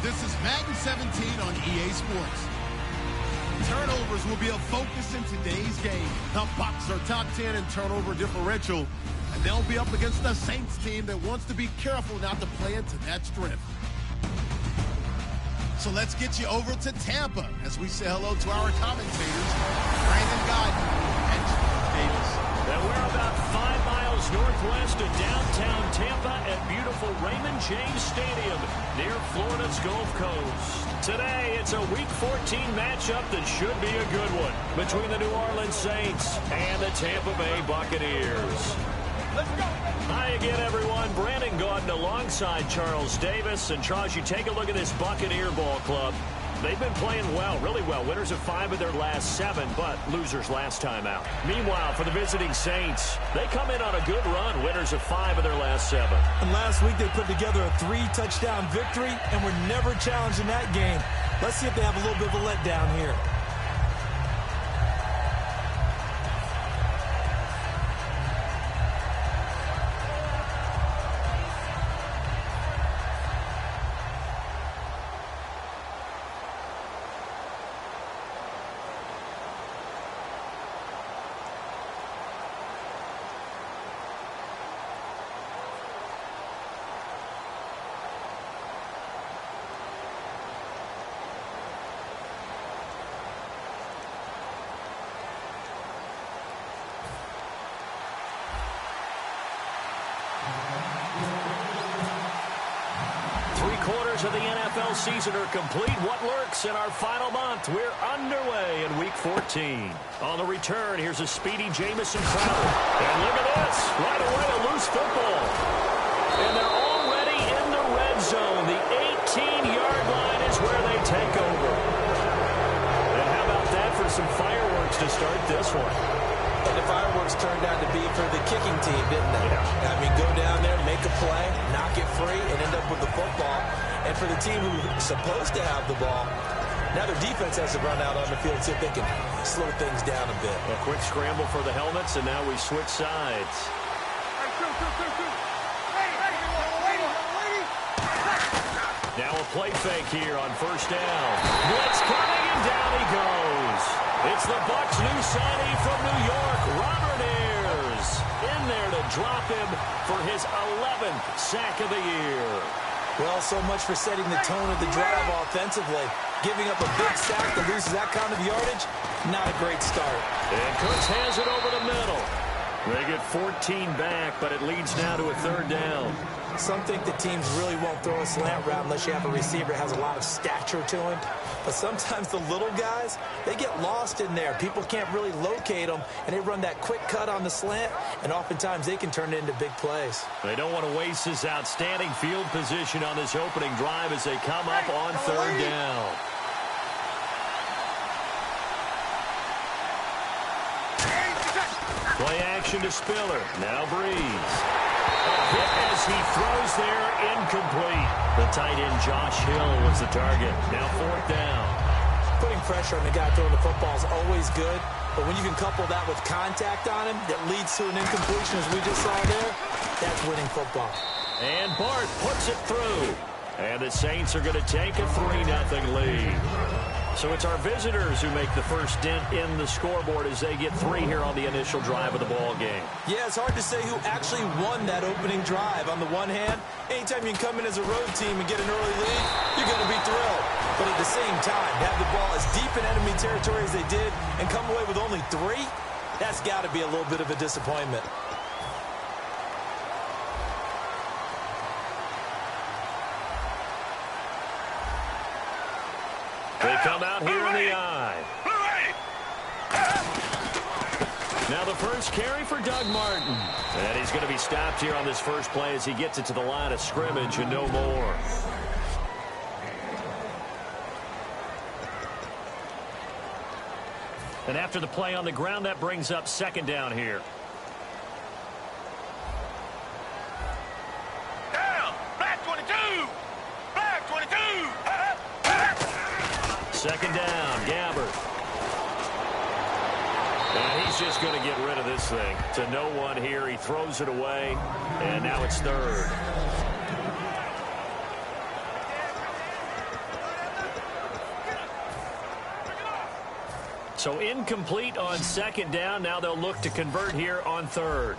This is Madden 17 on EA Sports. Turnovers will be a focus in today's game. The Bucs are top 10 in turnover differential, and they'll be up against a Saints team that wants to be careful not to play into that strength. So let's get you over to Tampa as we say hello to our commentators, Brandon Godden and George Davis. And we're about 5 miles northwest of downtown Tampa at beautiful Raymond James Stadium near Florida's Gulf Coast. Today, it's a Week 14 matchup that should be a good one between the New Orleans Saints and the Tampa Bay Buccaneers. Let's go. Hi again, everyone. Brandon Gaudin alongside Charles Davis. And Charles, you take a look at this Buccaneer ball club. They've been playing well, really well. Winners of 5 of their last 7, but losers last time out. Meanwhile, for the visiting Saints, they come in on a good run. Winners of 5 of their last 7. And last week they put together a 3-touchdown victory and were never challenged in that game. Let's see if they have a little bit of a letdown here. Of the NFL season are complete. What lurks in our final month? We're underway in Week 14. On the return, here's a speedy Jamison Crowder. And look at this. Right away, a loose football. And they're already in the red zone. The 18-yard line is where they take over. And how about that for some fireworks to start this one? And the fireworks turned out to be for the kicking team, didn't they? Yeah. I mean, go down there, make a play, knock it free, and end up with the football. And for the team who's supposed to have the ball, now their defense has to run out on the field and see if they can slow things down a bit. A quick scramble for the helmets, and now we switch sides. Now a play fake here on first down. Blitz coming, and down he goes. It's the Bucs' new signee from New York, Robert Ayers, in there to drop him for his 11th sack of the year. Well, so much for setting the tone of the drive offensively. Giving up a big sack that loses that kind of yardage, not a great start. And Cooks has it over the middle. They get 14 back, but it leads now to a 3rd down. Some think the teams really won't throw a slant route unless you have a receiver that has a lot of stature to him. But sometimes the little guys, they get lost in there. People can't really locate them, and they run that quick cut on the slant, and oftentimes they can turn it into big plays. They don't want to waste this outstanding field position on this opening drive as they come up on 3rd down. Play action to Spiller. Now Breeze. A hit as he throws there, incomplete. The tight end Josh Hill was the target. Now 4th down. Putting pressure on the guy throwing the football is always good, but when you can couple that with contact on him that leads to an incompletion as we just saw there, that's winning football. And Bart puts it through. And the Saints are going to take a 3-0 lead. So it's our visitors who make the first dent in the scoreboard as they get 3 here on the initial drive of the ball game. Yeah, it's hard to say who actually won that opening drive. On the one hand, anytime you can come in as a road team and get an early lead, you're going to be thrilled. But at the same time, to have the ball as deep in enemy territory as they did and come away with only 3, that's got to be a little bit of a disappointment. They come out here in the eye. Now the first carry for Doug Martin. And he's going to be stopped here on this first play as he gets it to the line of scrimmage and no more. And after the play on the ground, that brings up 2nd down here. Down! Black 22! Black 22! 2nd down, Gabbert. And he's just going to get rid of this thing. To no one here, he throws it away, and now it's 3rd. So incomplete on second down. Now they'll look to convert here on third.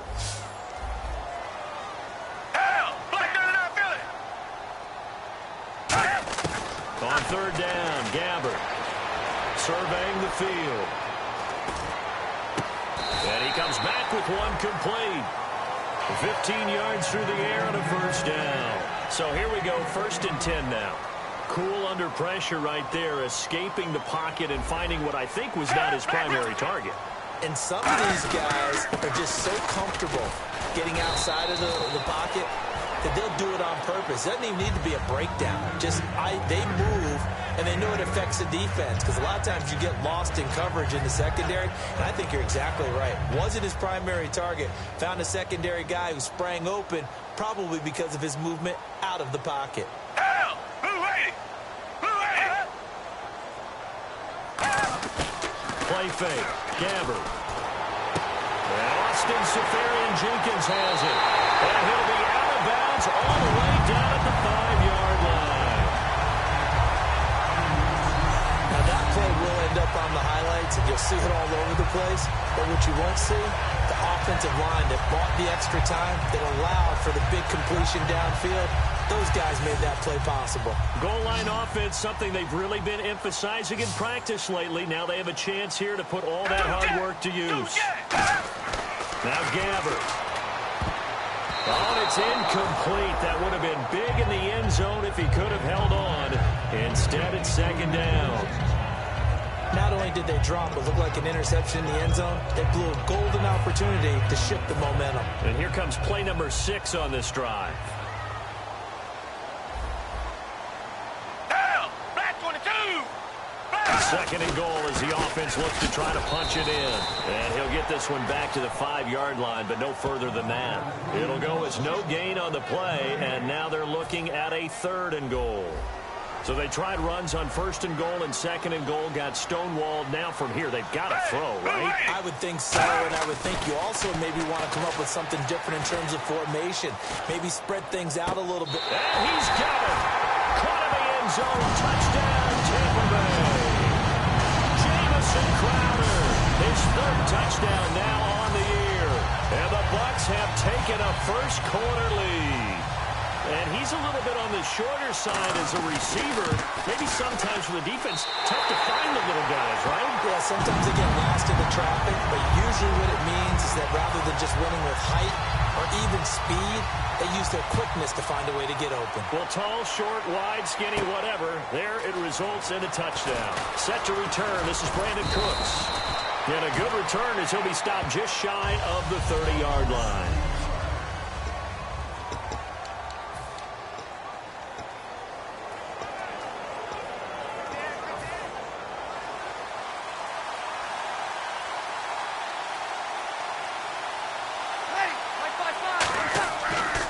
On third down, Gabbert surveying the field. And he comes back with one complete. 15 yards through the air on a first down. So here we go, 1st and 10 now. Cool under pressure right there, escaping the pocket and finding what I think was not his primary target. And some of these guys are just so comfortable getting outside of the pocket that they'll do it on purpose. It doesn't even need to be a breakdown. They move, and they know it affects the defense, because a lot of times you get lost in coverage in the secondary, and I think you're exactly right. Wasn't his primary target. Found a secondary guy who sprang open, probably because of his movement out of the pocket. Play fake. Gabbert. And Austin Seferian-Jenkins has it. And he'll be out of bounds all the way down at the 5-yard line. Now that play will end up on the highlights, and you'll see it all over the place. But what you won't see, the offensive line that bought the extra time, that allowed for the big completion downfield, those guys made that play possible. Goal line offense, something they've really been emphasizing in practice lately. Now they have a chance here to put all that hard work to use. Now Gabbert. Oh, and it's incomplete. That would have been big in the end zone if he could have held on. Instead, it's 2nd down. Not only did they drop what looked like an interception in the end zone, they blew a golden opportunity to shift the momentum. And here comes play number 6 on this drive. Second and goal as the offense looks to try to punch it in. And he'll get this one back to the 5-yard line, but no further than that. It'll go as no gain on the play, and now they're looking at a 3rd and goal. So they tried runs on 1st and goal and 2nd and goal, got stonewalled. Now from here, they've got to throw, right? I would think so, and I would think you also maybe want to come up with something different in terms of formation. Maybe spread things out a little bit. And he's got it. Caught in the end zone. Touchdown, Tampa Bay. Crowder, his 3rd touchdown now on the year. And the Bucs have taken a first-quarter lead. And he's a little bit on the shorter side as a receiver. Maybe sometimes for the defense, tough to find the little guys, right? Yeah, sometimes they get lost in the traffic, but usually what it means is that rather than just winning with height or even speed, they use their quickness to find a way to get open. Well, tall, short, wide, skinny, whatever. There it results in a touchdown. Set to return. This is Brandon Cooks. And a good return as he'll be stopped just shy of the 30-yard line.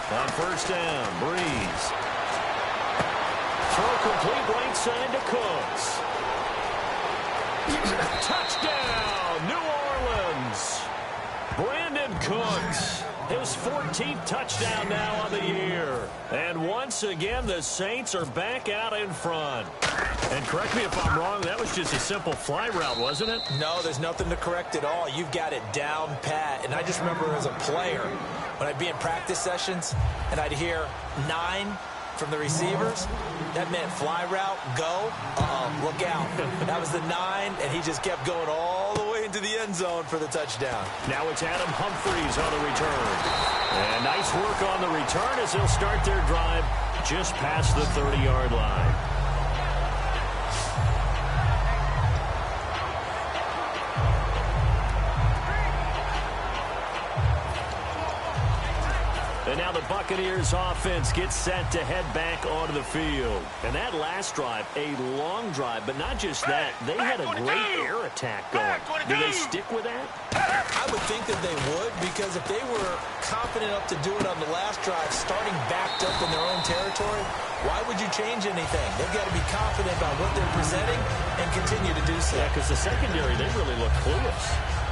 On 1st down, Breeze. Throw complete right side to Cooks. Touchdown, New Orleans. Brandon Cooks, his 14th touchdown now on the year. And once again, the Saints are back out in front. And correct me if I'm wrong, that was just a simple fly route, wasn't it? No, there's nothing to correct at all. You've got it down pat. And I just remember as a player, when I'd be in practice sessions and I'd hear 9 from the receivers, that meant fly route, go, look out. That was the 9, and he just kept going all the way into the end zone for the touchdown. Now it's Adam Humphries on the return. And nice work on the return as they'll start their drive just past the 30-yard line. And now the Buccaneers offense gets set to head back onto the field. And that last drive, a long drive, but not just that. They had a great air attack going. Do they stick with that? I would think that they would, because if they were confident enough to do it on the last drive, starting backed up in their own territory, why would you change anything? They've got to be confident about what they're presenting and continue to do so. Yeah, because the secondary, they really look clueless.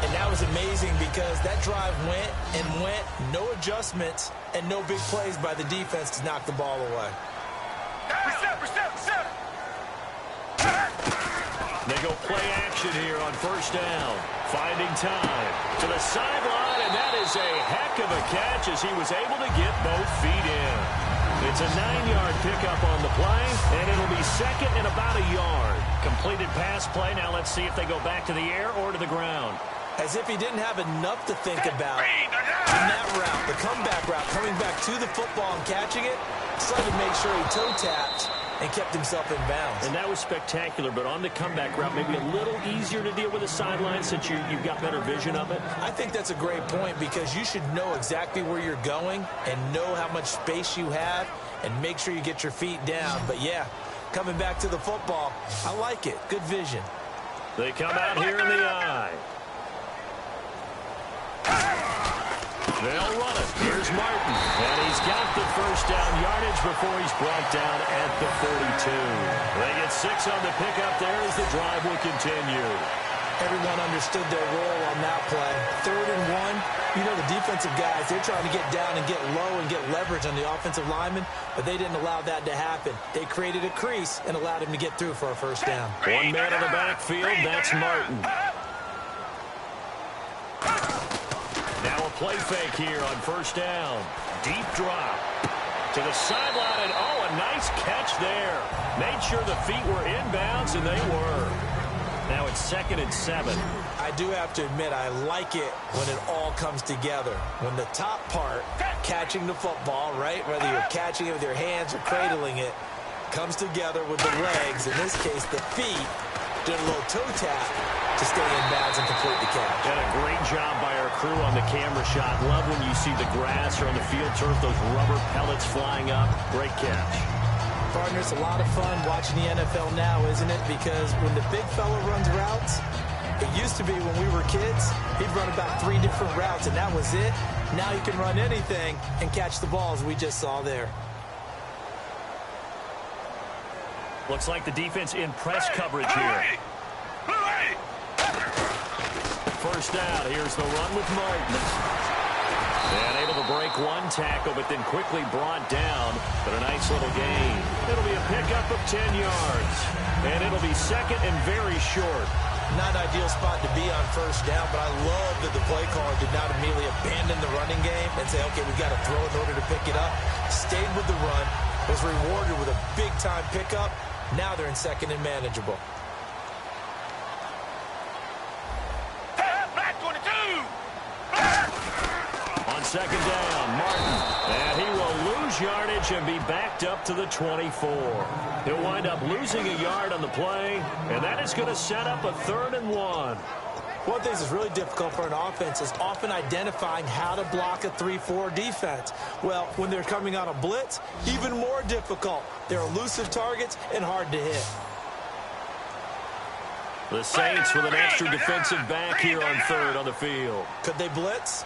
And that was amazing because that drive went and went, no adjustments, and no big plays by the defense to knock the ball away. Reset. They go play action here on first down. Finding time to the sideline, and that is a heck of a catch as he was able to get both feet in. It's a 9-yard pickup on the play, and it'll be second and about a yard. Completed pass play. Now let's see if they go back to the air or to the ground. As if he didn't have enough to think about in that route, the comeback route, coming back to the football and catching it, decided to make sure he toe-tapped and kept himself in bounds. And that was spectacular, but on the comeback route, maybe a little easier to deal with the sideline since you've got better vision of it. I think that's a great point because you should know exactly where you're going and know how much space you have and make sure you get your feet down. But, yeah, coming back to the football, I like it. Good vision. They come out here in the eye. They'll run it. Here's Martin. And he's got the first down yardage before he's brought down at the 42. They get 6 on the pickup there as the drive will continue. Everyone understood their role on that play. 3rd and 1. You know the defensive guys, they're trying to get down and get low and get leverage on the offensive lineman, but they didn't allow that to happen. They created a crease and allowed him to get through for a first down. One man in the backfield, that's Martin. Now a play fake here on first down. Deep drop to the sideline, and oh, a nice catch there. Made sure the feet were inbounds, and they were. Now it's 2nd and 7. I do have to admit, I like it when it all comes together. When the top part, catching the football, right, whether you're catching it with your hands or cradling it, comes together with the legs, in this case the feet, did a little toe tap to stay in bounds and complete the catch. And a great job by our crew on the camera shot. Love when you see the grass or on the field turf, those rubber pellets flying up. Great catch. Partner, it's a lot of fun watching the NFL now, isn't it? Because when the big fella runs routes, it used to be when we were kids, he'd run about 3 different routes, and that was it. Now you can run anything and catch the balls we just saw there. Looks like the defense in press coverage here. First down. Here's the run with Martin. And able to break one tackle, but then quickly brought down. But a nice little gain. It'll be a pickup of 10 yards. And it'll be second and very short. Not an ideal spot to be on first down, but I love that the play caller did not immediately abandon the running game and say, okay, we've got to throw in order to pick it up. Stayed with the run, was rewarded with a big-time pickup. Now they're in 2nd and manageable. On 2nd down, Martin. And he will lose yardage and be backed up to the 24. He'll wind up losing a yard on the play, and that is going to set up a 3rd and 1. One thing that's really difficult for an offense is often identifying how to block a 3-4 defense. Well, when they're coming on a blitz, even more difficult. They're elusive targets and hard to hit. The Saints with an extra defensive back here on 3rd on the field. Could they blitz?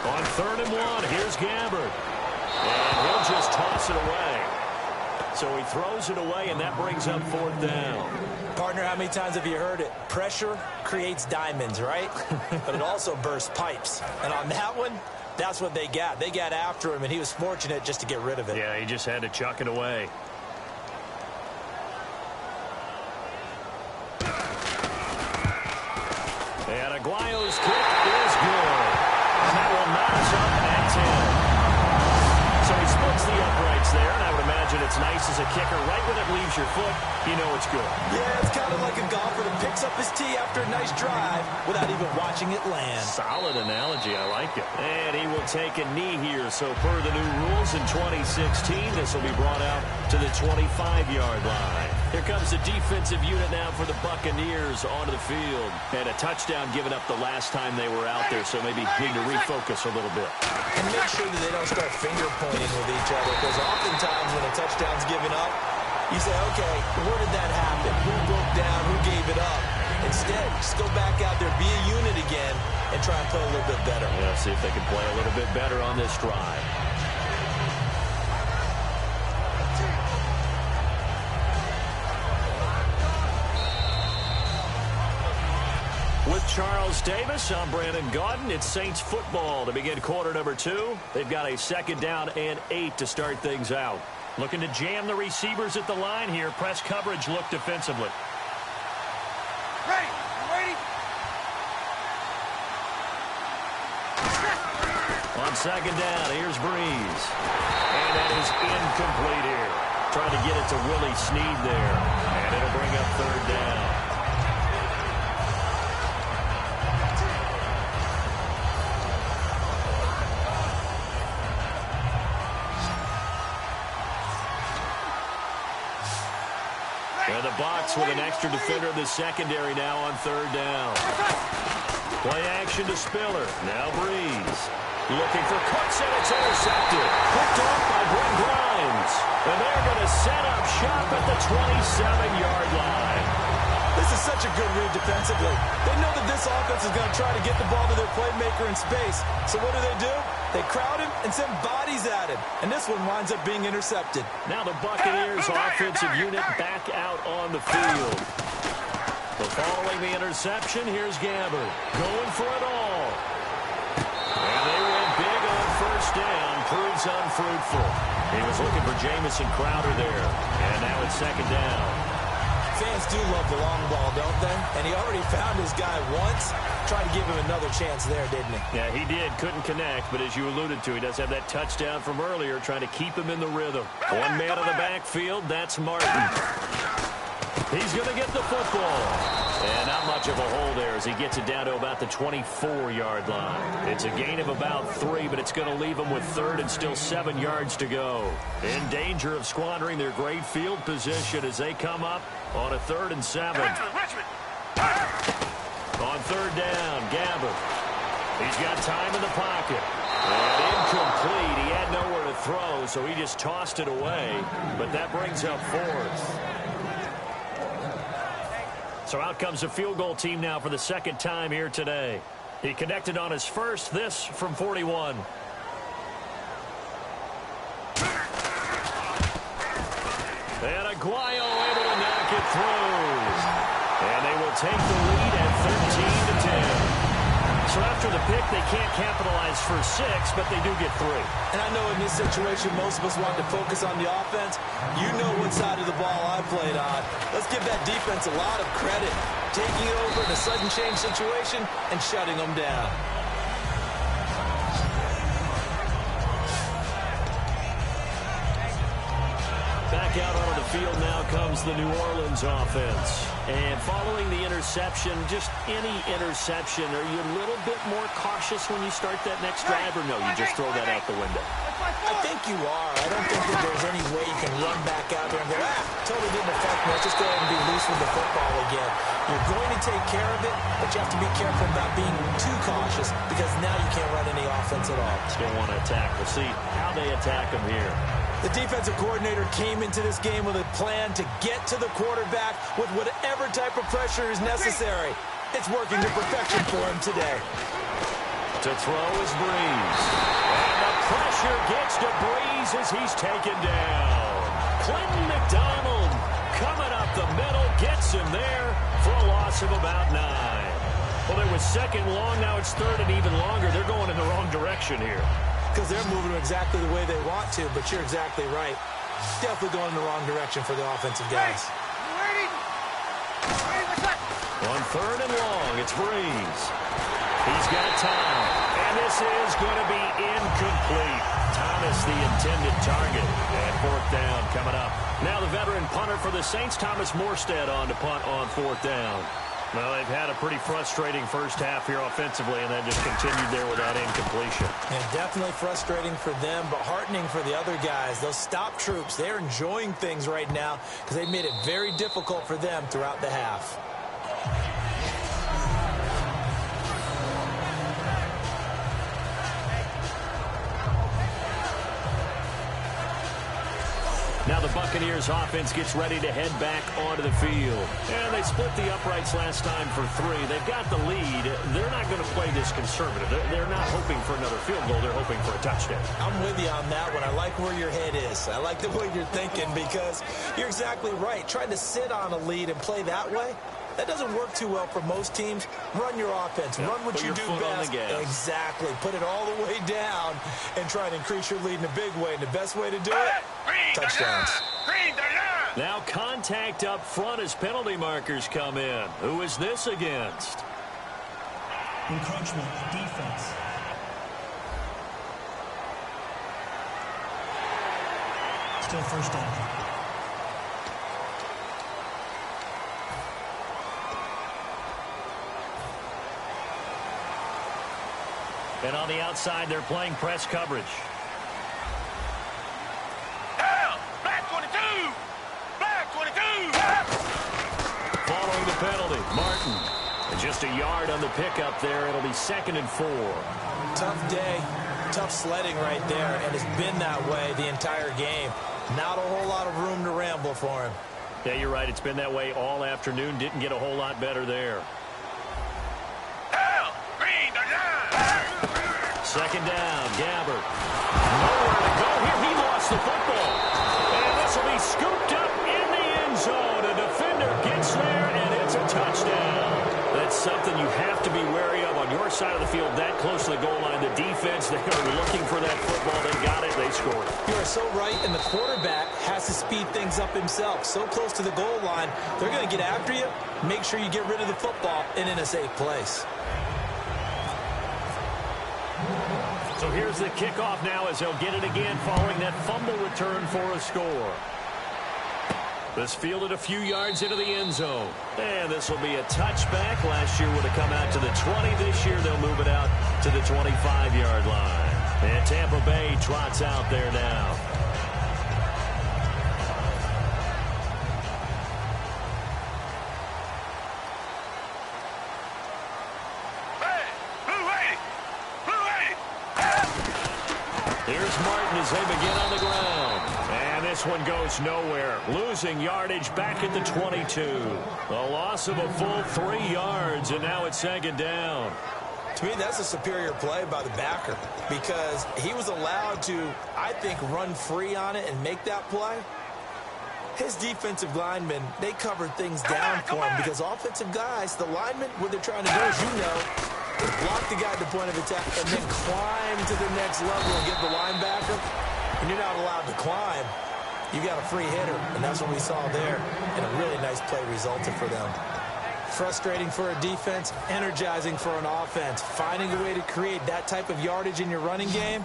On 3rd and 1, here's Gabbard. And he'll just toss it away. So he throws it away, and that brings up 4th down. Partner, how many times have you heard it? Pressure creates diamonds, right? But it also bursts pipes. And on that one, that's what they got. They got after him, and he was fortunate just to get rid of it. Yeah, he just had to chuck it away. And Aguayo's kick is good. And that will knock us up at 10. So he splits the uprights there, and I would imagine it's nice as a kicker. Right when it leaves your foot, you know it's good. Yeah, it's kind of like a golfer that picks up his tee after a nice drive without even watching it land. Solid analogy. I like it. And he will take a knee here. So per the new rules in 2016, this will be brought out to the 25-yard line. Here comes the defensive unit now for the Buccaneers onto the field. And a touchdown given up the last time they were out there, so maybe need to refocus a little bit. And make sure that they don't start finger pointing with each other, because oftentimes when a touchdown's given up, you say, okay, where did that happen? Who broke down? Who gave it up? Instead, just go back out there, be a unit again, and try and play a little bit better. Yeah, see if they can play a little bit better on this drive. With Charles Davis, I'm Brandon Gaudin. It's Saints football to begin quarter number 2. They've got a 2nd down and 8 to start things out. Looking to jam the receivers at the line here. Press coverage look defensively. Ready. Ready. On second down, here's Breeze. And that is incomplete here. Trying to get it to Willie Snead there. And it'll bring up third down. And the Bucs with an extra defender in the secondary now on third down. Play action to Spiller. Now Breeze. Looking for Cooks, and it's intercepted. Picked off by Brent Grimes. And they're going to set up shop at the 27-yard line. This is such a good read defensively. They know that this offense is going to try to get the ball to their playmaker in space. So what do? They crowd him and send bodies at him. And this one winds up being intercepted. Now the Buccaneers offensive unit back out on the field. But following the interception, here's Gabbard. Going for it all. And they went big on first down. Proves unfruitful. He was looking for Jamison Crowder there. And now it's second down. Fans do love the long ball, don't they? And he already found his guy once. Tried to give him another chance there, didn't he? Yeah, he did. Couldn't connect, but as you alluded to, he does have that touchdown from earlier, trying to keep him in the rhythm. One man on the backfield, that's Martin. He's going to get the football. And not much of a hole there as he gets it down to about the 24-yard line. It's a gain of about 3, but it's going to leave him with third and still 7 yards to go. In danger of squandering their great field position as they come up on a 3rd and 7. On third down, Gabbard. He's got time in the pocket. And incomplete. He had nowhere to throw, so he just tossed it away. But that brings up 4th. So out comes the field goal team now for the second time here today. He connected on his first, this from 41. And Aguayo able to knock it through. And they will take the lead at 13-10. So after the pick, they can't capitalize for 6, but they do get 3. And I know in this situation, most of us want to focus on the offense. You know what side of the ball I played on. Let's give that defense a lot of credit. Taking it over in a sudden change situation and shutting them down. Back out onto the field now comes the New Orleans offense. And following the interception, just any interception, are you a little bit more cautious when you start that next drive, or no, you just throw that out the window? I think you are. I don't think that there's any way you can run back out there and go, totally didn't affect me. Let's just go ahead and be loose with the football again. You're going to take care of it, but you have to be careful about being too cautious because now you can't run any offense at all. Still want to attack. We'll see how they attack them here. The defensive coordinator came into this game with a plan to get to the quarterback with whatever type of pressure is necessary. It's working to perfection for him today. To throw is Breeze. And the pressure gets to Breeze as he's taken down. Clinton McDonald coming up the middle, gets him there for a loss of about 9. Well, it was second long, now it's third and even longer. They're going in the wrong direction here. Because they're moving exactly the way they want to, but you're exactly right. Definitely going in the wrong direction for the offensive guys. On third and long, it's Breeze. He's got time, and this is going to be incomplete. Thomas, the intended target, and 4th down coming up. Now the veteran punter for the Saints, Thomas Morstead, on to punt on 4th down. Well, they've had a pretty frustrating first half here offensively, and then just continued there with that incompletion. And definitely frustrating for them, but heartening for the other guys. Those stop troops, they're enjoying things right now because they've made it very difficult for them throughout the half. Now the Buccaneers offense gets ready to head back onto the field. And they split the uprights last time for 3. They've got the lead. They're not going to play this conservative. They're not hoping for another field goal. They're hoping for a touchdown. I'm with you on that one. I like where your head is. I like the way you're thinking because you're exactly right. Trying to sit on a lead and play that way, That doesn't work too well for most teams. Run your offense. Run what you do best. Exactly. Put it all the way down and try and increase your lead in a big way. And the best way to do it, touchdowns. Now contact up front as penalty markers come in. Who is this against? Encroachment, defense. Still first down. And on the outside, they're playing press coverage. Down! Black 22! Black 22! Following the penalty, Martin. And just a yard on the pickup there. It'll be 2nd and 4. Tough day. Tough sledding right there, and it's been that way the entire game. Not a whole lot of room to ramble for him. Yeah, you're right. It's been that way all afternoon. Didn't get a whole lot better there. Second down, Gabbert. Nowhere to go here. He lost the football. And this will be scooped up in the end zone. A defender gets there, and it's a touchdown. That's something you have to be wary of on your side of the field, that close to the goal line. The defense, they are looking for that football. They got it. They scored. You are so right, and the quarterback has to speed things up himself. So close to the goal line, they're going to get after you. Make sure you get rid of the football and in a safe place. So here's the kickoff now as they'll get it again following that fumble return for a score. This fielded a few yards into the end zone. And this will be a touchback. Last year would have come out to the 20. This year they'll move it out to the 25-yard line. And Tampa Bay trots out there now. Here's Martin as they begin on the ground. And this one goes nowhere. Losing yardage back at the 22. A loss of a full 3 yards, and now it's 2nd down. To me, that's a superior play by the backer because he was allowed to, I think, run free on it and make that play. His defensive linemen, they covered things down for him because offensive guys, the linemen, what they're trying to do, as you know, block the guy at the point of attack and then climb to the next level and get the linebacker. When you're not allowed to climb, you got a free hitter, and that's what we saw there, and a really nice play resulted for them. Frustrating for a defense, energizing for an offense. Finding a way to create that type of yardage in your running game,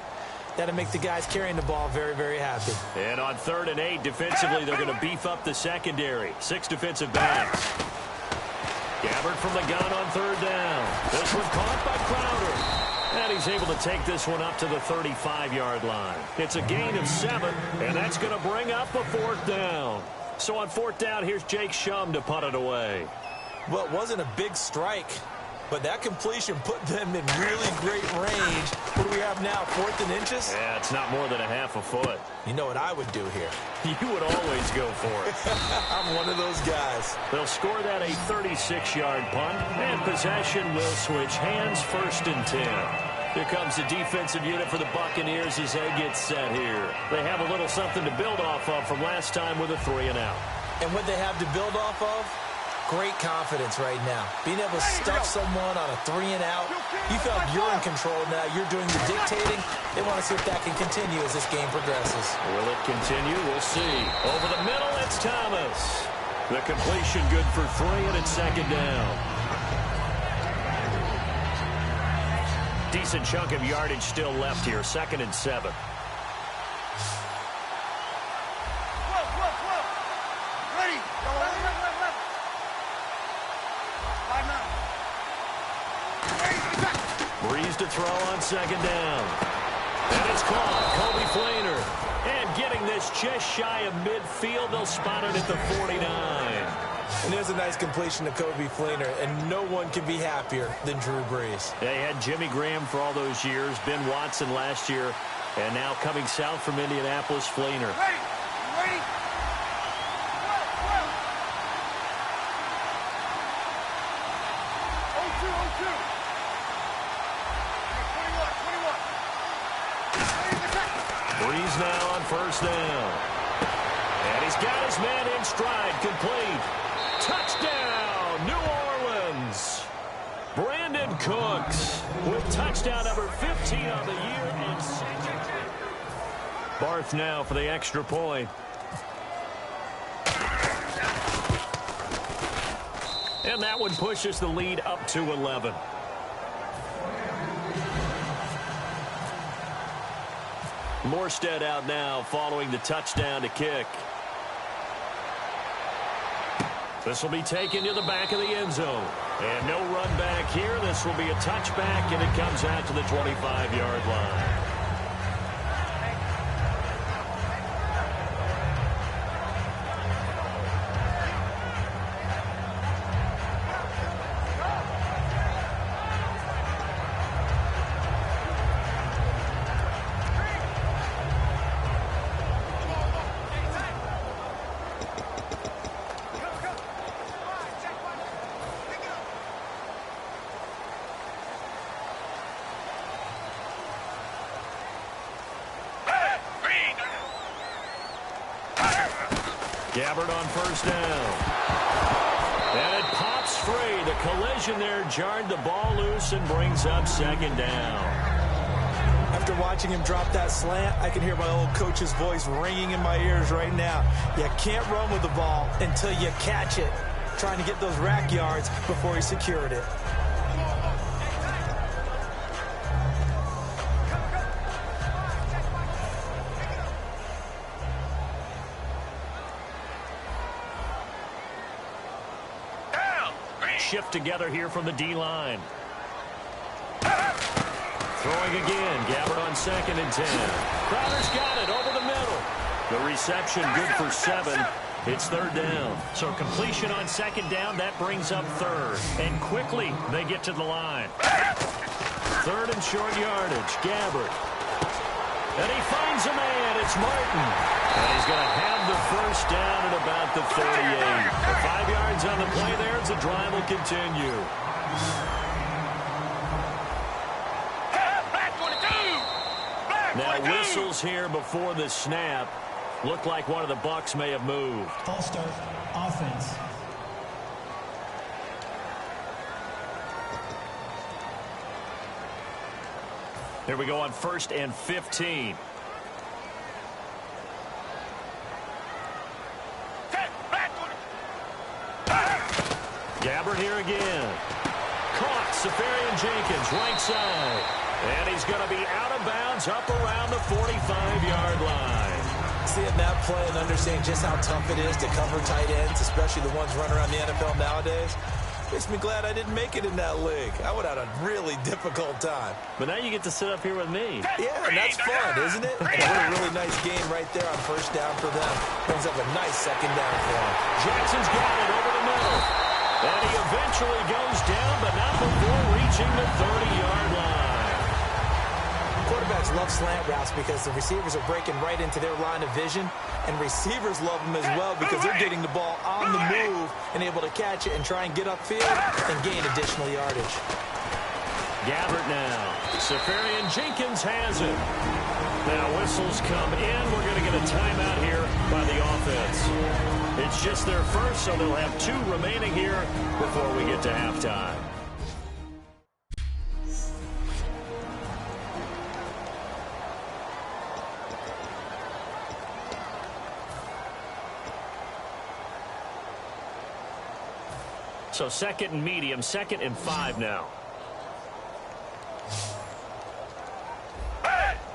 that'll make the guys carrying the ball very, very happy. And on 3rd and 8, defensively, they're going to beef up the secondary. 6 defensive backs. Gabbert from the gun on 3rd down. This one caught by Crowder. And he's able to take this one up to the 35-yard line. It's a gain of 7, and that's going to bring up a 4th down. So on 4th down, here's Jake Shum to punt it away. Well, it wasn't a big strike, but that completion put them in really great range. What do we have now, 4th and inches? Yeah, it's not more than a half a foot. You know what I would do here? You would always go for it. I'm one of those guys. They'll score that a 36-yard punt, and possession will switch hands, 1st and 10. Here comes the defensive unit for the Buccaneers as they get set here. They have a little something to build off of from last time with a 3-and-out. And what they have to build off of? Great confidence right now. Being able to stuff someone on a 3-and-out. You feel like you're in control now. You're doing the dictating. They want to see if that can continue as this game progresses. Will it continue? We'll see. Over the middle, it's Thomas. The completion good for 3, and it's 2nd down. Decent chunk of yardage still left here. 2nd and 7. Breeze to throw on 2nd down. And it's caught. Kobe Fleener. And getting this just shy of midfield. They'll spot it at the 49. And there's a nice completion to Kobe Fleener, and no one can be happier than Drew Brees. They had Jimmy Graham for all those years, Ben Watson last year, and now coming south from Indianapolis, Fleener. Ready? Ready? Breeze now on 1st down. And he's got his man in stride, complete. Touchdown, New Orleans. Brandon Cooks with touchdown number 15 on the year. And Barth now for the extra point. And that one pushes the lead up to 11. Morstead out now following the touchdown to kick. This will be taken to the back of the end zone. And no run back here. This will be a touchback, and it comes out to the 25-yard line. Gabbard on first down. And it pops free. The collision there jarred the ball loose and brings up second down. After watching him drop that slant, I can hear my old coach's voice ringing in my ears right now. You can't run with the ball until you catch it. Trying to get those rack yards before he secured it. Shift together here from the D-line. Throwing again. Gabbard on 2nd and 10. Crowder's got it over the middle. The reception good for 7. It's 3rd down. So completion on 2nd down, that brings up 3rd. And quickly they get to the line. 3rd and short yardage. Gabbard. And he finds a man. It's Martin. And he's going to have the first down at about the 38. The 5 yards on the play there as the drive will continue. Now whistles here before the snap. Looked like one of the Bucs may have moved. False start, offense. Here we go on 1st and 15. Gabbard here again. Caught. Safarian Jenkins, right side. And he's going to be out of bounds up around the 45-yard line. Seeing that play and understanding just how tough it is to cover tight ends, especially the ones running around the NFL nowadays, makes me glad I didn't make it in that league. I would have had a really difficult time. But now you get to sit up here with me. Yeah, and that's fun, isn't it? And what a really nice game right there on first down for them. Brings up a nice second down for them. Jackson's got it over the middle. And he eventually goes down, but not before reaching the 30-yard line. Quarterbacks love slant routes because the receivers are breaking right into their line of vision, and receivers love them as well because they're getting the ball on the move and able to catch it and try and get upfield and gain additional yardage. Gabbard now. Safarian Jenkins has it. Now whistles come in. We're going to get a timeout here by the offense. It's just their first, so they'll have 2 remaining here before we get to halftime. So 2nd and medium, 2nd and 5 now.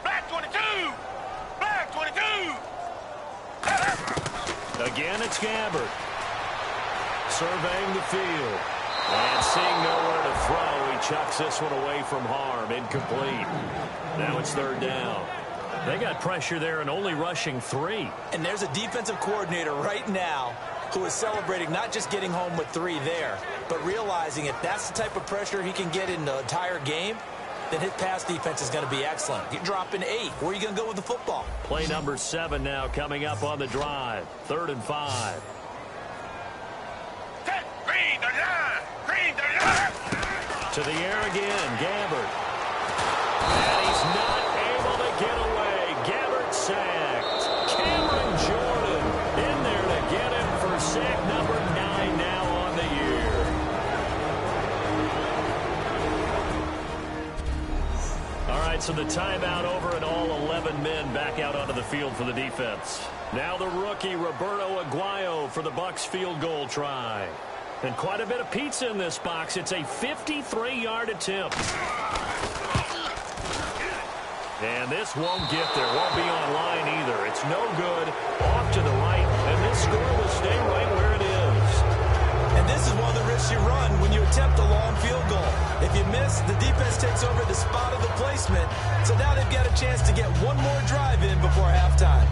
Black 22! Black 22! Again, it's Gabbard. Surveying the field. And seeing nowhere to throw, he chucks this one away from harm. Incomplete. Now it's 3rd down. They got pressure there and only rushing 3. And there's a defensive coordinator right now who is celebrating not just getting home with 3 there, but realizing if that's the type of pressure he can get in the entire game, then his pass defense is going to be excellent. You're dropping 8. Where are you going to go with the football? Play number 7 now coming up on the drive. 3rd and 5. Green, the line! Green, the line! To the air again, Gabbard. And he's not able to get away. Gabbard sacked. Cameron Jordan in there to get him for sack number 9 now on the year. So the timeout over and all 11 men back out onto the field for the defense. Now the rookie Roberto Aguayo for the Bucs field goal try. And quite a bit of pizza in this box. It's a 53-yard attempt. And this won't get there. Won't be on line either. It's no good. Off to the right. And this score will stay right where it is. And this is one of the risks you run when you attempt a long field goal. If you miss, the defense takes over the spot of the placement. So now they've got a chance to get one more drive in before halftime.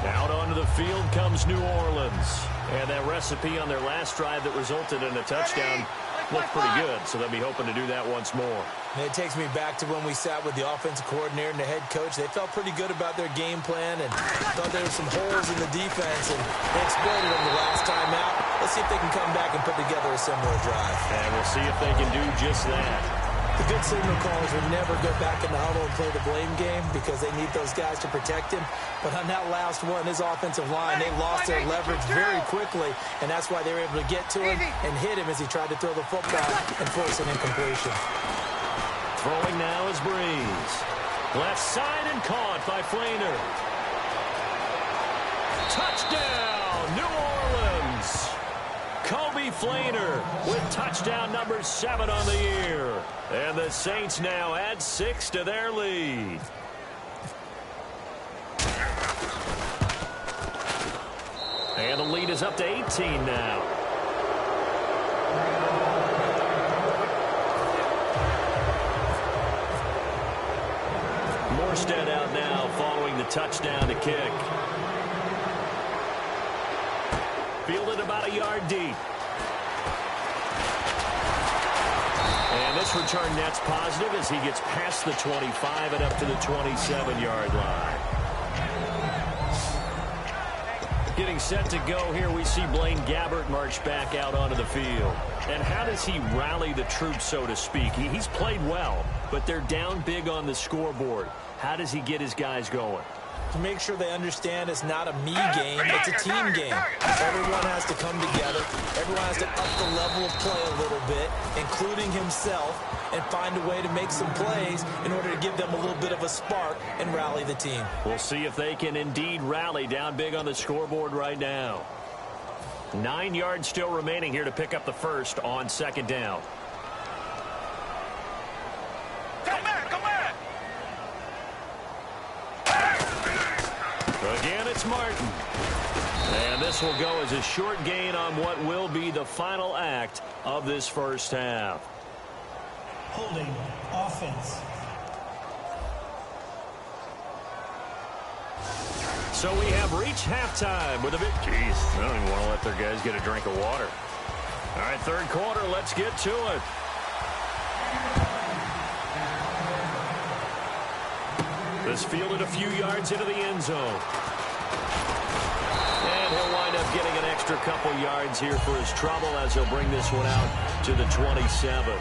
Out onto the field comes New Orleans. And that recipe on their last drive that resulted in a touchdown looked pretty good, so they'll be hoping to do that once more. And it takes me back to when we sat with the offensive coordinator and the head coach. They felt pretty good about their game plan and thought there were some holes in the defense, and they exploited them the last time out. Let's see if they can come back and put together a similar drive. And we'll see if they can do just that. The good signal callers would never go back in the huddle and play the blame game because they need those guys to protect him. But on that last one, his offensive line, they lost their leverage very quickly, and that's why they were able to get to him and hit him as he tried to throw the football and force an incompletion. Throwing now is Breeze. Left side and caught by Flainer. Touchdown, New Orleans! Kobe Flainer with touchdown number 7 on the year. And the Saints now add 6 to their lead. And the lead is up to 18 now. Morstead out now following the touchdown to kick. Fielded about a yard deep. And this return net's positive as he gets past the 25 and up to the 27-yard line. Getting set to go here, we see Blaine Gabbert march back out onto the field. And how does he rally the troops, so to speak? He's played well, but they're down big on the scoreboard. How does he get his guys going? To make sure they understand it's not a me game, it's a team game. Everyone has to come together. Everyone has to up the level of play a little bit, including himself, and find a way to make some plays in order to give them a little bit of a spark and rally the team. We'll see if they can indeed rally down big on the scoreboard right now. 9 yards still remaining here to pick up the first on second down. Again, it's Martin. And this will go as a short gain on what will be the final act of this first half. Holding offense. So we have reached halftime with a bit. Jeez, I don't even want to let their guys get a drink of water. All right, third quarter, let's get to it. This fielded a few yards into the end zone. And he'll wind up getting an extra couple yards here for his trouble as he'll bring this one out to the 27.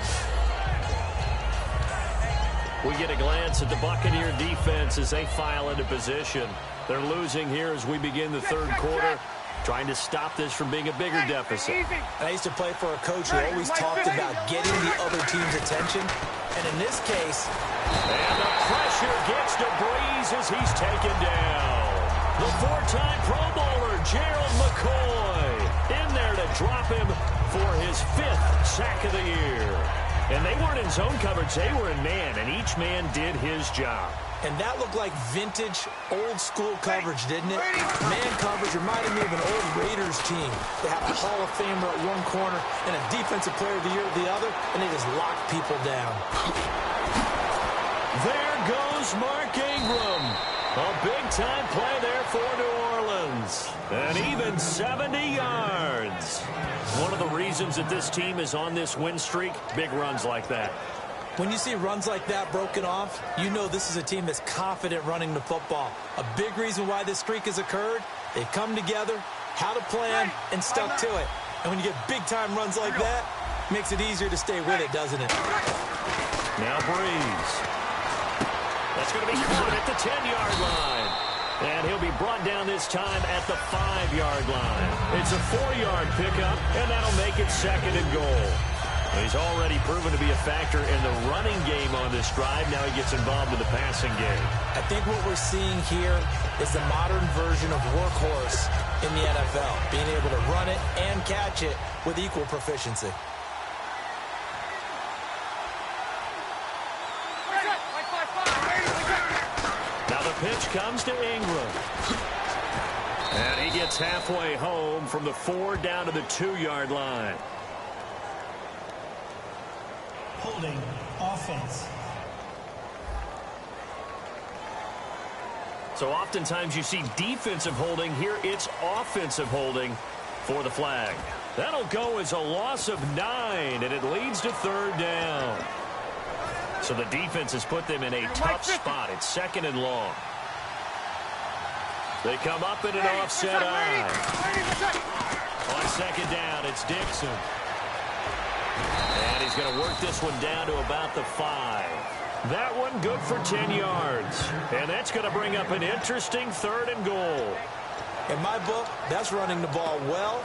We get a glance at the Buccaneer defense as they file into position. They're losing here as we begin the third quarter, trying to stop this from being a bigger deficit. I used to play for a coach who always talked about getting the other team's attention. And in this case... And the pressure gets to Breeze as he's taken down. The 4-time Pro Bowler, Gerald McCoy, in there to drop him for his 5th sack of the year. And they weren't in zone coverage, they were in man, and each man did his job. And that looked like vintage, old-school coverage, didn't it? Man coverage reminded me of an old Raiders team. They have a Hall of Famer at one corner and a Defensive Player of the Year at the other, and they just lock people down. There goes Mark Ingram. A big-time play there for New Orleans. And even 70 yards. One of the reasons that this team is on this win streak, big runs like that. When you see runs like that broken off, you know this is a team that's confident running the football. A big reason why this streak has occurred, they've come together, had a plan, and stuck to it. And when you get big-time runs like that, it makes it easier to stay with it, doesn't it? Now Breeze. That's going to be caught at the 10-yard line. And he'll be brought down this time at the 5-yard line. It's a 4-yard pickup, and that'll make it second and goal. He's already proven to be a factor in the running game on this drive. Now he gets involved in the passing game. I think what we're seeing here is the modern version of workhorse in the NFL, being able to run it and catch it with equal proficiency. Now the pitch comes to Ingram. And he gets halfway home from the 4 down to the 2-yard line. Holding offense. So oftentimes you see defensive holding. Here it's offensive holding for the flag. That'll go as a loss of 9, and it leads to 3rd down. So the defense has put them in a tough spot. It's 2nd and long. They come up in an offset eye. On 2nd down, it's Dixon. And he's going to work this one down to about the 5. That one good for 10 yards. And that's going to bring up an interesting 3rd and goal. In my book, that's running the ball well,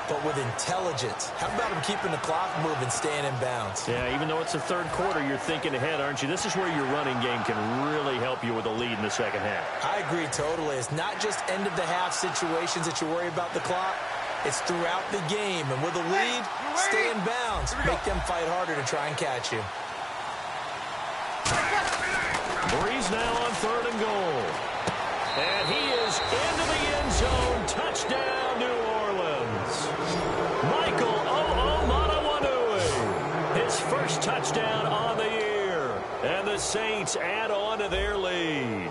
but with intelligence. How about him keeping the clock moving, staying in bounds? Yeah, even though it's the 3rd quarter, you're thinking ahead, aren't you? This is where your running game can really help you with a lead in the 2nd half. I agree totally. It's not just end-of-the-half situations that you worry about the clock. It's throughout the game. And with a lead, stay in bounds. Make them fight harder to try and catch you. Breeze now on 3rd and goal. And he is into the end zone. Touchdown, New Orleans. Michael Onwenu-Mononwanu. His first touchdown on the year. And the Saints add on to their lead.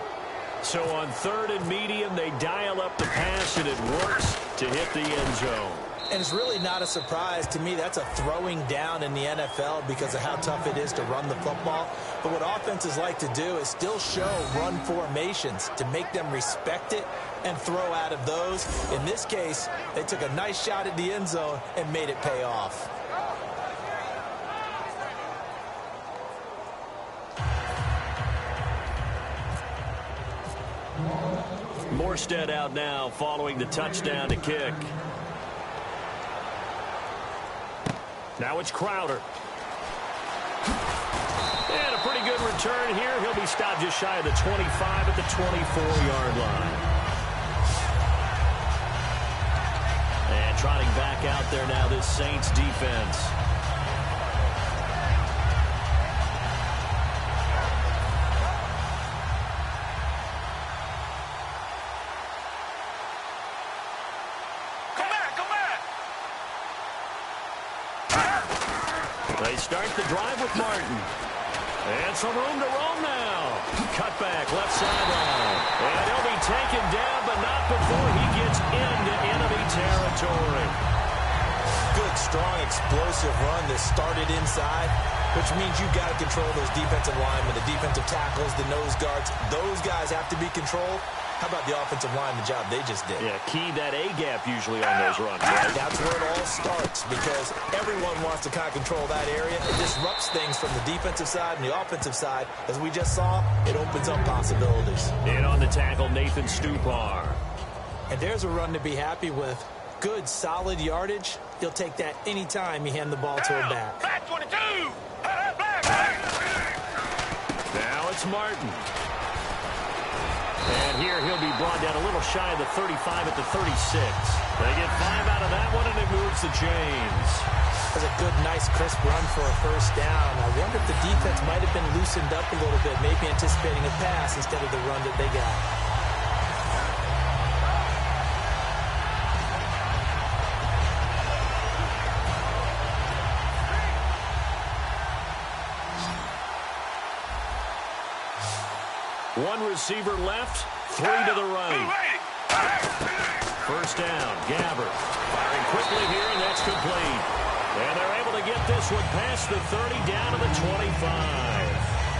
So on 3rd and medium, they dial up the pass, and it works to hit the end zone. And it's really not a surprise to me. That's a throwing down in the NFL because of how tough it is to run the football. But what offenses like to do is still show run formations to make them respect it and throw out of those. In this case, they took a nice shot at the end zone and made it pay off. Morstead out now following the touchdown to kick. Now it's Crowder. And a pretty good return here. He'll be stopped just shy of the 25 at the 24-yard line. And trotting back out there now, this Saints defense. They start the drive with Martin. And some room to roam now. Cut back, left sideline. And he'll be taken down, but not before he gets into enemy territory. Good, strong, explosive run that started inside, which means you've got to control those defensive linemen, the defensive tackles, the nose guards. Those guys have to be controlled. How about the offensive line, the job they just did? Yeah, key that A-gap usually on those runs, right? That's where it all starts because everyone wants to kind of control that area. It disrupts things from the defensive side and the offensive side. As we just saw, it opens up possibilities. In on the tackle, Nathan Stupar. And there's a run to be happy with. Good, solid yardage. You'll take that anytime you hand the ball to a back. Back 22! Now it's Martin. And here he'll be brought down a little shy of the 35 at the 36. They get 5 out of that one, and it moves the chains. That's a good, nice, crisp run for a first down. I wonder if the defense might have been loosened up a little bit, maybe anticipating a pass instead of the run that they got. One receiver left, 3 to the right. First down, Gabbert. Firing quickly here, and that's complete. And they're able to get this one past the 30 down to the 25.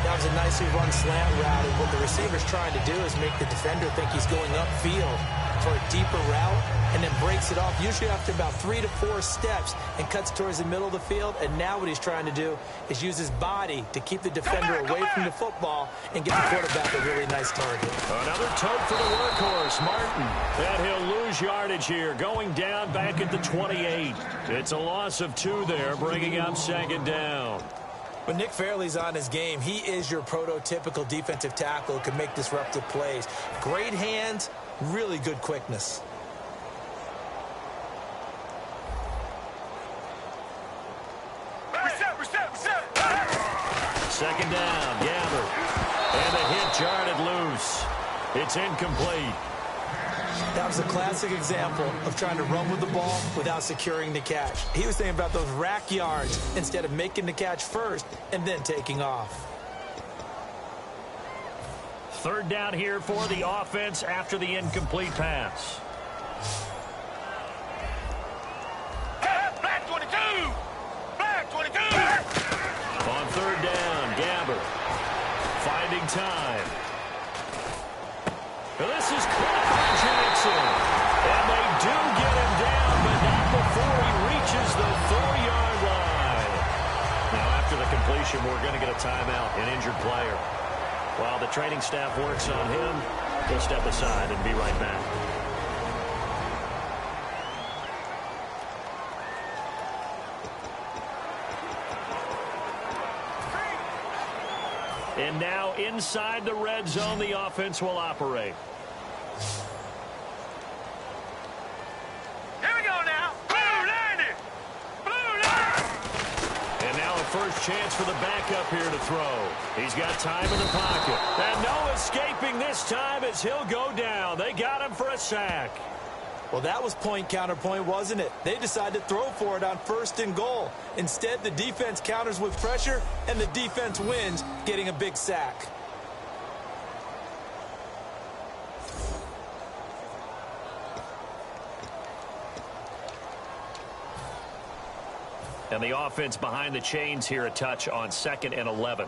That was a nicely run slant route, and what the receiver's trying to do is make the defender think he's going upfield for a deeper route, and then breaks it off, usually after about 3 to 4 steps, and cuts towards the middle of the field. And now what he's trying to do is use his body to keep the defender away from the football and get the quarterback a really nice target. Another tote for the workhorse, Martin. And he'll lose yardage here, going down back at the 28. It's a loss of 2 there, bringing up second down. When Nick Fairley's on his game, he is your prototypical defensive tackle who can make disruptive plays. Great hands, really good quickness. Second down, gathered. And the hit jarred loose. It's incomplete. That was a classic example of trying to run with the ball without securing the catch. He was thinking about those rack yards instead of making the catch first and then taking off. Third down here for the offense after the incomplete pass. Black 22! Black 22! On third down, Gabbert finding time. This is caught by Jackson. And they do get him down, but not before he reaches the 4-yard line. Now, after the completion, we're going to get a timeout, an injured player. While the training staff works on him, we'll step aside and be right back. And now inside the red zone, the offense will operate. Here we go now. Blue 90! Blue 90! And now a first chance for the backup here to throw. He's got time in the pocket. And no escaping this time as he'll go down. They got him for a sack. Well, that was point counterpoint, wasn't it? They decided to throw for it on 1st and goal. Instead, the defense counters with pressure, and the defense wins, getting a big sack. And the offense behind the chains here a touch on 2nd and 11.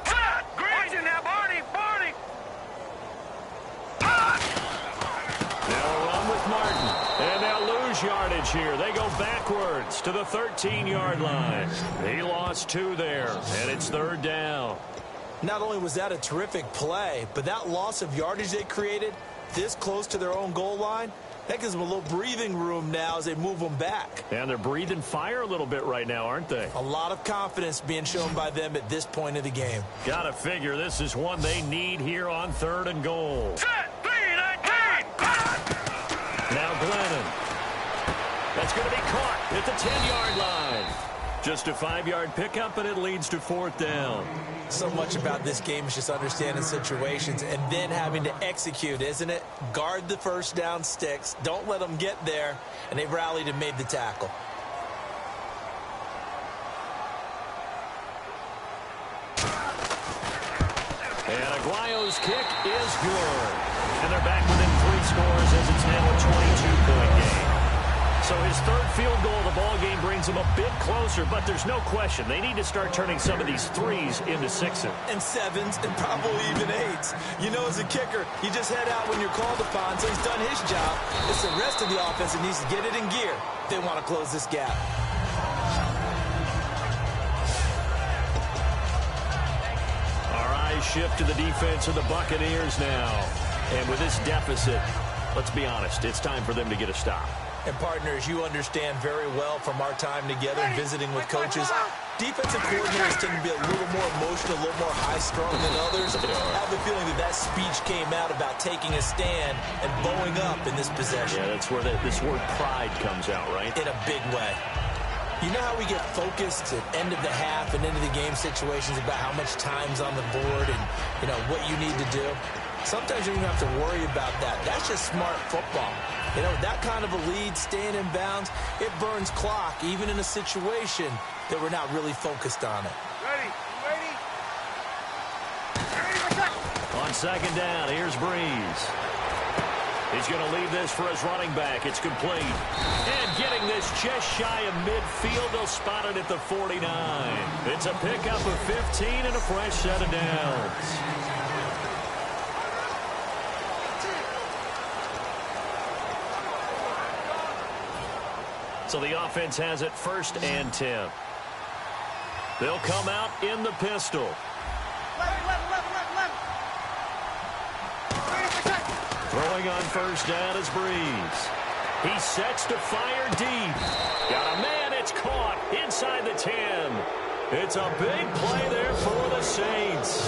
Watch it now, Barney! Barney! They'll run with Martin. And they'll lose yardage here. They go backwards to the 13-yard line. He lost 2 there, and it's third down. Not only was that a terrific play, but that loss of yardage they created this close to their own goal line, that gives them a little breathing room now as they move them back. And they're breathing fire a little bit right now, aren't they? A lot of confidence being shown by them at this point of the game. Gotta figure this is one they need here on 3rd and goal. Set! 3-19! Now Glennon. That's going to be caught at the 10-yard line. Just a 5-yard pickup, and it leads to 4th down. So much about this game is just understanding situations and then having to execute, isn't it? Guard the first down sticks. Don't let them get there. And they rallied and made the tackle. And Aguayo's kick is good. And they're back within 3 scores as it's now a 22-point game. So his 3rd field goal of the ball game brings him a bit closer, but there's no question they need to start turning some of these 3s into 6s. And 7s and probably even 8s. You know, as a kicker, you just head out when you're called upon, so he's done his job. It's the rest of the offense that needs to get it in gear if they want to close this gap. Our eyes shift to the defense of the Buccaneers now. And with this deficit, let's be honest, it's time for them to get a stop. And partners, you understand very well from our time together and visiting with coaches, defensive coordinators tend to be a little more emotional, a little more high-strung than others. I have the feeling that speech came out about taking a stand and bowing up in this possession. Yeah, that's where this word pride comes out, right? In a big way. You know how we get focused at end of the half and into the game situations about how much time's on the board and, you know, what you need to do? Sometimes you don't have to worry about that. That's just smart football. You know, that kind of a lead, staying in bounds, it burns clock, even in a situation that we're not really focused on it. Ready? Ready? Ready for second. On 2nd down, here's Breeze. He's going to leave this for his running back. It's complete. And getting this just shy of midfield, they'll spot it at the 49. It's a pickup of 15 and a fresh set of downs. So the offense has it 1st and 10. They'll come out in the pistol. Throwing on 1st down is Breeze. He sets to fire deep. Got a man, it's caught inside the 10. It's a big play there for the Saints.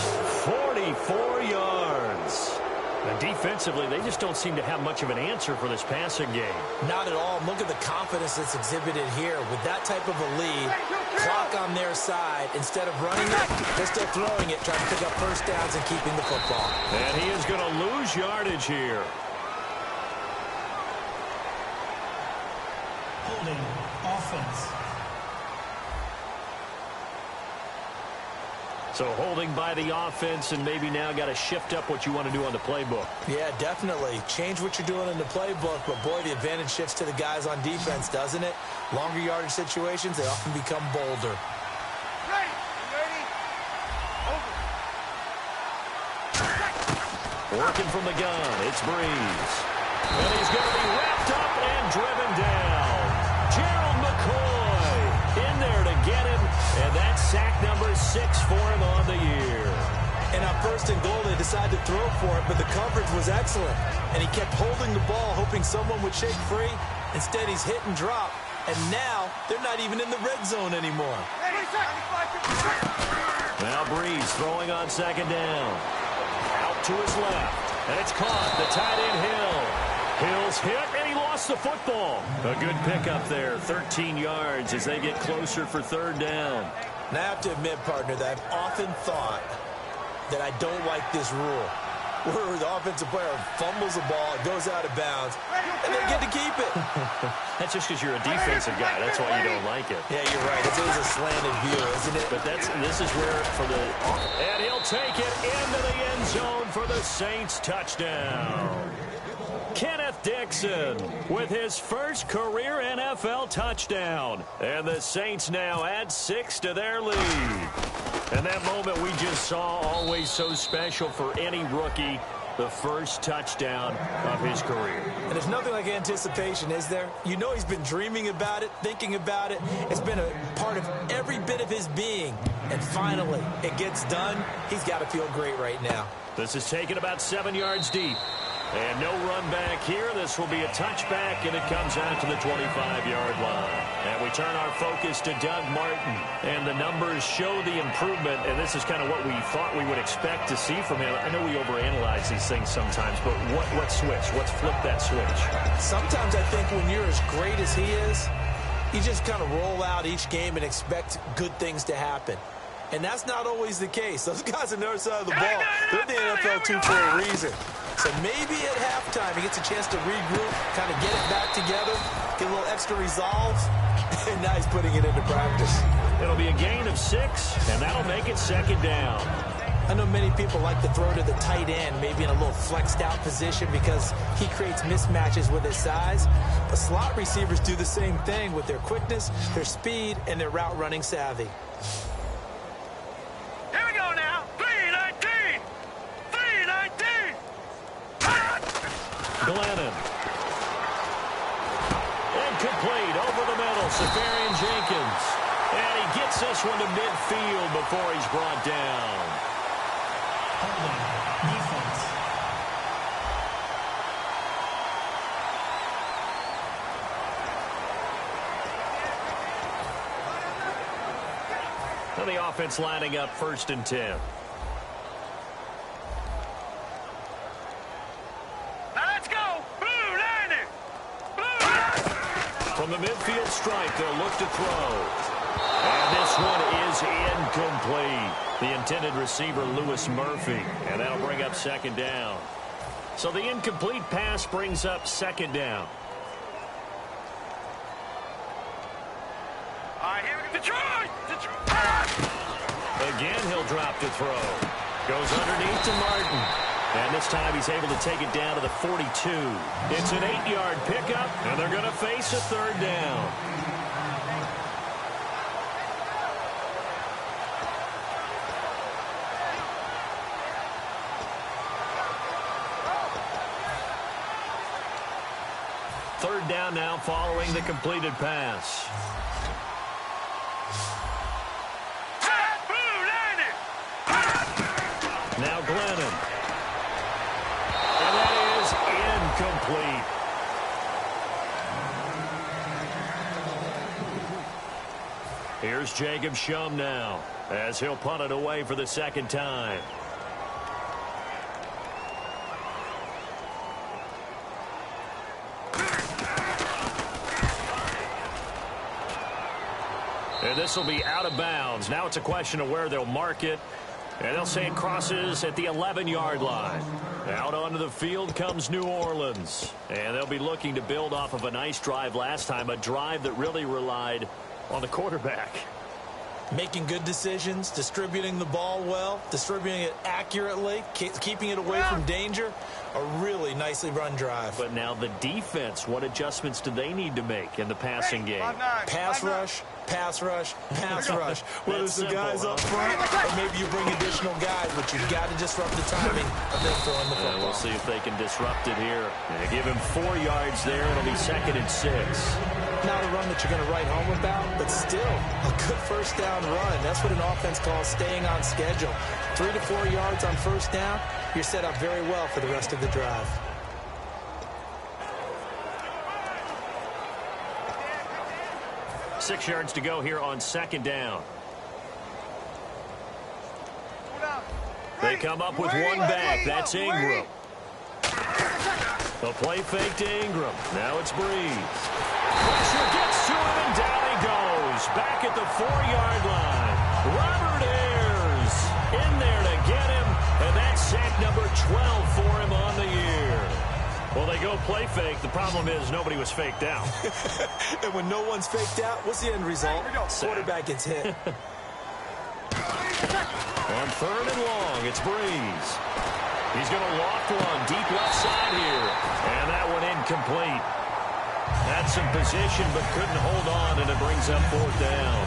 44 yards. And defensively, they just don't seem to have much of an answer for this passing game. Not at all. Look at the confidence that's exhibited here. With that type of a lead, clock on their side, instead of running it, they're still throwing it, trying to pick up 1st downs and keeping the football. And he is going to lose yardage here. Holding offense. So holding by the offense, and maybe now got to shift up what you want to do on the playbook. Yeah, definitely. Change what you're doing in the playbook, but boy, the advantage shifts to the guys on defense, doesn't it? Longer yardage situations, they often become bolder. Ready. Over. Working from the gun, it's Breeze. And he's going to be wrapped up and driven down. Gerald McCoy in there to get him, and that's sack number 6 for him on the year. And on 1st and goal, they decided to throw for it, but the coverage was excellent. And he kept holding the ball, hoping someone would shake free. Instead, he's hit and drop. And now, they're not even in the red zone anymore. Now Breeze throwing on 2nd down. Out to his left. And it's caught. The tight end Hill. Hill's hit, and he lost the football. A good pickup there. 13 yards as they get closer for 3rd down. And I have to admit, partner, that I've often thought that I don't like this rule, where the offensive player fumbles the ball, it goes out of bounds, and they get to keep it. That's just because you're a defensive guy. That's why you don't like it. Yeah, you're right. It's always a slanted view, isn't it? But this is where for the... And he'll take it into the end zone for the Saints touchdown. Kenneth Dixon with his first career NFL touchdown. And the Saints now add 6 to their lead. And that moment we just saw, always so special for any rookie, the first touchdown of his career. And there's nothing like anticipation, is there? You know he's been dreaming about it, thinking about it. It's been a part of every bit of his being. And finally, it gets done. He's got to feel great right now. This is taken about 7 yards deep. And no run back here. This will be a touchback, and it comes out to the 25-yard line. And we turn our focus to Doug Martin. And the numbers show the improvement, and this is kind of what we thought we would expect to see from him. I know we overanalyze these things sometimes, but what switch? What's flipped that switch? Sometimes I think when you're as great as he is, you just kind of roll out each game and expect good things to happen. And that's not always the case. Those guys on the other side of the ball, they're in the NFL too for a reason. So maybe at halftime he gets a chance to regroup, kind of get it back together, get a little extra resolve, and now he's putting it into practice. It'll be a gain of 6, and that'll make it 2nd down. I know many people like to throw to the tight end, maybe in a little flexed out position because he creates mismatches with his size. But slot receivers do the same thing with their quickness, their speed, and their route running savvy. Here we go now. 3-19. 3-19. Glennon. Incomplete over the middle. Safarian Jenkins. And he gets this one to midfield before he's brought down. Holding defense. And the offense lining up 1st and 10. From the midfield stripe, they'll look to throw. And this one is incomplete. The intended receiver, Lewis Murphy. And that'll bring up 2nd down. So the incomplete pass brings up 2nd down. All right, here we go. Detroit! Again, he'll drop to throw. Goes underneath to Martin. And this time he's able to take it down to the 42. It's an 8-yard pickup, and they're going to face a third down. Third down now following the completed pass. Now Glennon. And that is incomplete. Here's Jacob Shum now as he'll punt it away for the second time. And this will be out of bounds. Now it's a question of where they'll mark it. And they'll say it crosses at the 11-yard line. Out onto the field comes New Orleans. And they'll be looking to build off of a nice drive last time, a drive that really relied on the quarterback. Making good decisions, distributing the ball well, distributing it accurately, keeping it away from danger. A really nicely run drive. But now the defense, what adjustments do they need to make in the passing game? Pass rush, pass rush, pass rush. Whether it's the guys up front or maybe you bring additional guys, but you've got to disrupt the timing of them throwing the football. We'll see if they can disrupt it here. They give him 4 yards there. It'll be 2nd and 6. Not a run that you're going to write home about, but still a good first down run. That's what an offense calls staying on schedule. 3 to 4 yards on first down, you're set up very well for the rest of the drive. Six yards to go here on 2nd down. They come up with one back. That's Ingram. The play fake to Ingram. Now it's Breeze. Pressure gets to him, and down he goes. Back at the 4-yard line. Robert Ayers in there to get him, and that's sack number 12 for him on the year. Well, they go play fake. The problem is nobody was faked out. And when no one's faked out, what's the end result? Quarterback gets hit. On 3rd and long, it's Breeze. He's going to loft one deep left side here. And that one incomplete. Had some position but couldn't hold on, and it brings up 4th down.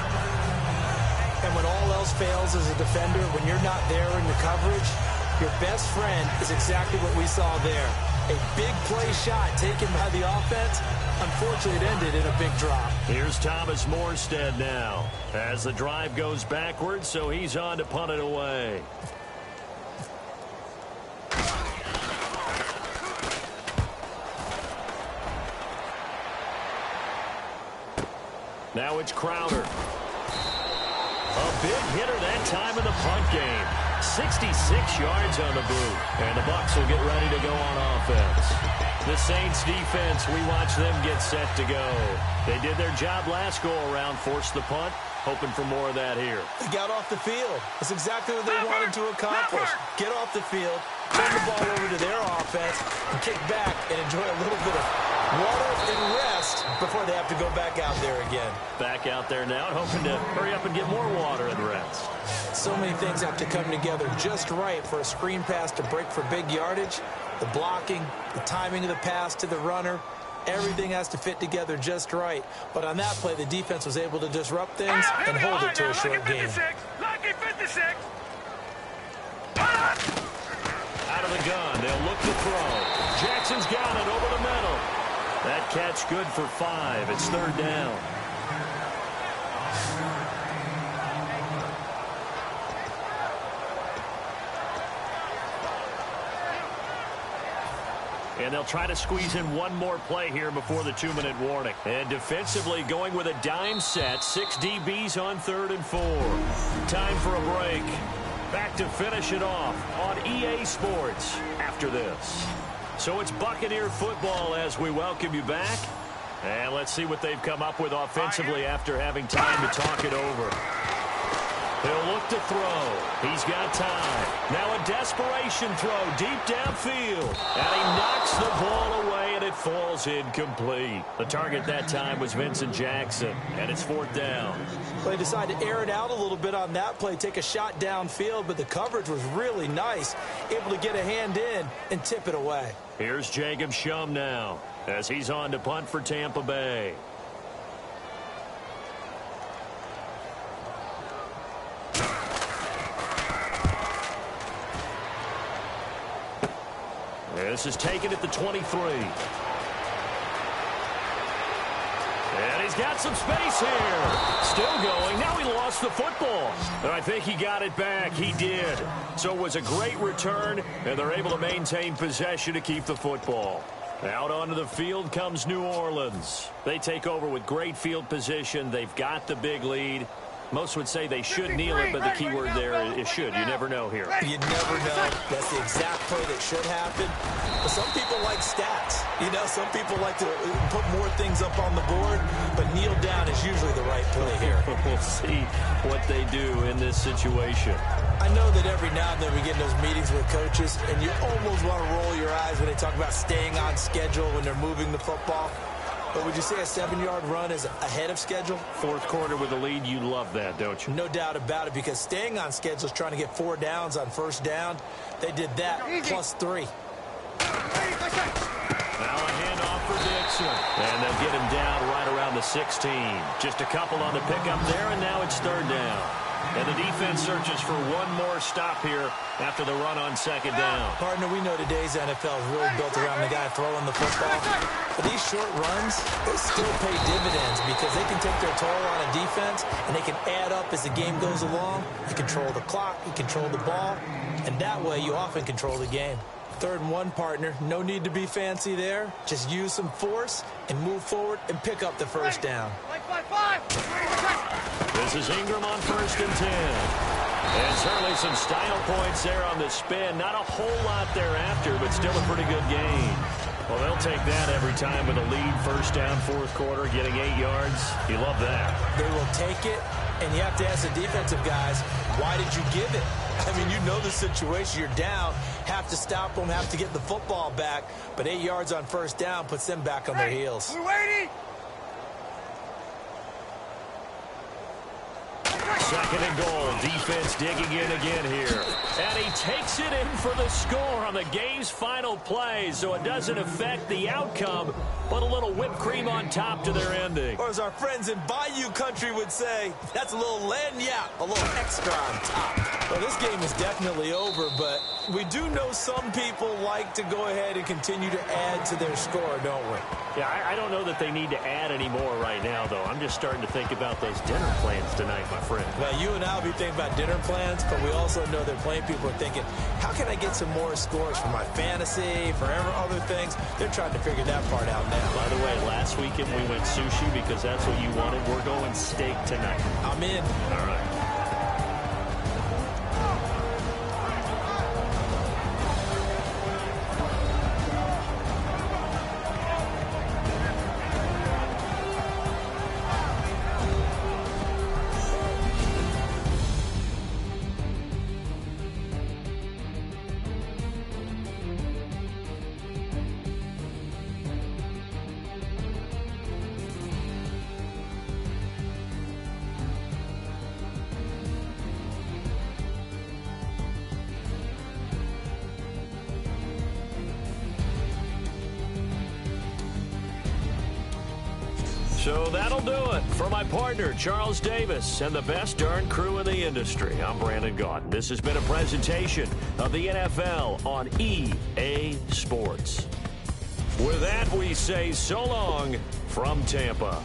And when all else fails as a defender, when you're not there in the coverage, your best friend is exactly what we saw there. A big play shot taken by the offense. Unfortunately, it ended in a big drop. Here's Thomas Morstead now as the drive goes backwards, so he's on to punt it away. Now it's Crowder. A big hitter that time in the punt game. 66 yards on the boot. And the Bucs will get ready to go on offense. The Saints defense, we watch them get set to go. They did their job last go-around, forced the punt, hoping for more of that here. They got off the field. That's exactly what they wanted to accomplish. Get off the field, turn the ball over to their offense, and kick back and enjoy a little bit of water and rest before they have to go back out there again. Back out there now, hoping to hurry up and get more water and rest. So many things have to come together just right for a screen pass to break for big yardage. The blocking, the timing of the pass to the runner, everything has to fit together just right. But on that play, the defense was able to disrupt things and hold it to a short game. Lucky 56. Out of the gun, they'll look to throw. Jackson's got it over the middle. That catch good for 5. It's 3rd down. And they'll try to squeeze in one more play here before the 2-minute warning. And defensively going with a dime set. 6 DBs on 3rd and 4. Time for a break. Back to finish it off on EA Sports after this. So it's Buccaneer football as we welcome you back. And let's see what they've come up with offensively after having time to talk it over. He'll look to throw. He's got time. Now a desperation throw deep downfield. And he knocks the ball away, and it falls incomplete. The target that time was Vincent Jackson, and it's 4th down. Well, they decided to air it out a little bit on that play, take a shot downfield, but the coverage was really nice, able to get a hand in and tip it away. Here's Jacob Shum now as he's on to punt for Tampa Bay. This is taken at the 23. And he's got some space here. Still going. Now he lost the football. And I think he got it back. He did. So it was a great return, and they're able to maintain possession to keep the football. Out onto the field comes New Orleans. They take over with great field position. They've got the big lead. Most would say they should kneel it, but the key word there is should. You never know here. You never know. That's the exact play that should happen. But some people like stats. You know, some people like to put more things up on the board, but kneel down is usually the right play here. We'll see what they do in this situation. I know that every now and then we get in those meetings with coaches, and you almost want to roll your eyes when they talk about staying on schedule when they're moving the football. But would you say a 7-yard run is ahead of schedule? 4th quarter with a lead, you love that, don't you? No doubt about it, because staying on schedule is trying to get 4 downs on 1st down. They did that plus 3. Now a handoff for Dixon. And they'll get him down right around the 16. Just a couple on the pickup there, and now it's 3rd down. And the defense searches for one more stop here after the run on 2nd down. Partner, we know today's NFL is really built around the guy throwing the football. But these short runs, they still pay dividends because they can take their toll on a defense, and they can add up as the game goes along. You control the clock, you control the ball, and that way you often control the game. 3rd and 1, partner. No need to be fancy there. Just use some force and move forward and pick up the 1st down. This is Ingram on 1st and 10. And certainly some style points there on the spin. Not a whole lot thereafter, but still a pretty good gain. Well, they'll take that every time with a lead. 1st down, 4th quarter, getting 8 yards. You love that. They will take it, and you have to ask the defensive guys, why did you give it? I mean, you know the situation. You're down, have to stop them, have to get the football back, but 8 yards on 1st down puts them back on their heels. We're waiting. 2nd and goal. Defense digging in again here. And he takes it in for the score on the game's final play, so it doesn't affect the outcome, but a little whipped cream on top to their ending. Or as our friends in Bayou Country would say, that's a little lagniappe, a little extra on top. Well, this game is definitely over, but we do know some people like to go ahead and continue to add to their score, don't we? Yeah, I don't know that they need to add any more right now, though. I'm just starting to think about those dinner plans tonight, my friend. Well, you and I will be thinking about dinner plans, but we also know that plenty of people are thinking, how can I get some more scores for my fantasy, for other things? They're trying to figure that part out now. By the way, last weekend we went sushi because that's what you wanted. We're going steak tonight. I'm in. All right. So that'll do it. For my partner, Charles Davis, and the best darn crew in the industry, I'm Brandon Gaudin. This has been a presentation of the NFL on EA Sports. With that, we say so long from Tampa.